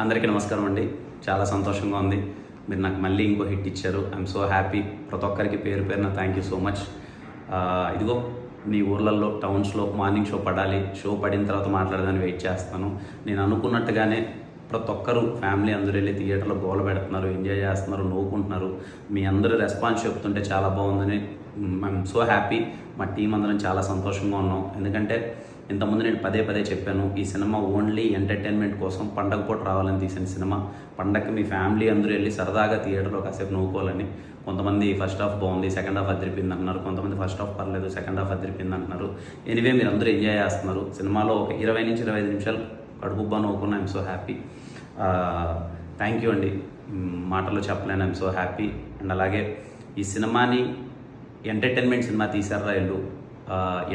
అందరికీ నమస్కారం అండి. చాలా సంతోషంగా ఉంది. మీరు నాకు మళ్ళీ ఇంకో హిట్ ఇచ్చారు. I'm so happy. ప్రతి ఒక్కరికి పేరు పేరున థ్యాంక్ యూ సో మచ్. ఇదిగో మీ ఊర్లలో టౌన్స్లో మార్నింగ్ షో పడాలి, షో పడిన తర్వాత మాట్లాడదాన్ని వెయిట్ చేస్తాను. నేను అనుకున్నట్టుగానే ప్రతి ఒక్కరు ఫ్యామిలీ అందరూ వెళ్ళి థియేటర్లో గోల పెడుతున్నారు, ఎంజాయ్ చేస్తున్నారు, నవ్వుకుంటున్నారు. మీ అందరూ రెస్పాన్స్ చెప్తుంటే చాలా బాగుందని ఐఎమ్ సో హ్యాపీ. మా టీం అందరం చాలా సంతోషంగా ఉన్నాం. ఎందుకంటే ఇంతకుముందు నేను పదే పదే చెప్పాను, ఈ సినిమా ఓన్లీ ఎంటర్టైన్మెంట్ కోసం పండగ పూట రావాలని తీసిన సినిమా. పండగకి మీ ఫ్యామిలీ అందరూ వెళ్ళి సరదాగా థియేటర్లో కాసేపు నవ్వుకోవాలని. కొంతమంది ఫస్ట్ హాఫ్ బాగుంది, సెకండ్ హాఫ్ అదిరిపోయింది అంటున్నారు. కొంతమంది ఫస్ట్ హాఫ్ పర్లేదు, సెకండ్ హాఫ్ అదిరిపోయింది అంటున్నారు. ఎనివే మీరు అందరూ ఎంజాయ్ చేస్తున్నారు. సినిమాలో ఒక 20 నుంచి 25 నిమిషాలు కడుపుబ్బా నవ్వుకున్నా. I'm so happy. Thank you అండి. మాటల్లో చెప్పలేను. I'm so happy. అండ్ అలాగే ఈ సినిమాని ఎంటర్టైన్మెంట్ సినిమా తీశారా వీళ్ళు,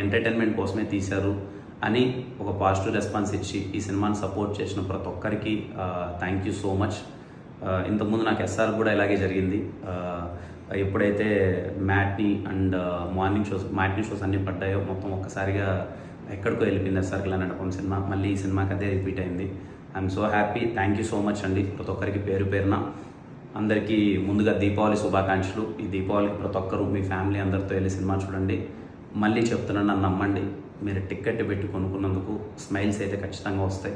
ఎంటర్టైన్మెంట్ కోసమే తీశారు అని ఒక పాజిటివ్ రెస్పాన్స్ ఇచ్చి ఈ సినిమాని సపోర్ట్ చేసిన ప్రతి ఒక్కరికి థ్యాంక్ యూ సో మచ్. ఇంతకుముందు నాకు ఎస్ఆర్ కూడా ఇలాగే జరిగింది. ఎప్పుడైతే మ్యాట్నీ అండ్ మ్యాట్నీ షోస్ అన్నీ పడ్డాయో మొత్తం ఒక్కసారిగా ఎక్కడికో వెళ్ళిపోయింది ఎస్ఆర్కి లాంటి సినిమా. మళ్ళీ ఈ సినిమాకి అదే రిపీట్ అయింది. I'm so happy. Thank you so much అండి ప్రతి ఒక్కరికి పేరు పేరున. అందరికీ ముందుగా దీపావళి శుభాకాంక్షలు. ఈ దీపావళికి ప్రతి ఒక్కరు మీ ఫ్యామిలీ అందరితో వెళ్ళి సినిమా చూడండి. మళ్ళీ చెప్తున్నాను, నన్ను నమ్మండి. మీరు టికెట్ పెట్టి కొనుక్కున్నందుకు స్మైల్స్ అయితే ఖచ్చితంగా వస్తాయి.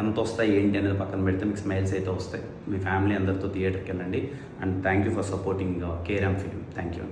ఎంత వస్తాయి ఏంటి అనేది పక్కన పెడితే మీకు స్మైల్స్ అయితే వస్తాయి. మీ ఫ్యామిలీ అందరితో థియేటర్కి వెళ్ళండి. And thank you for supporting KRM film. Thank you.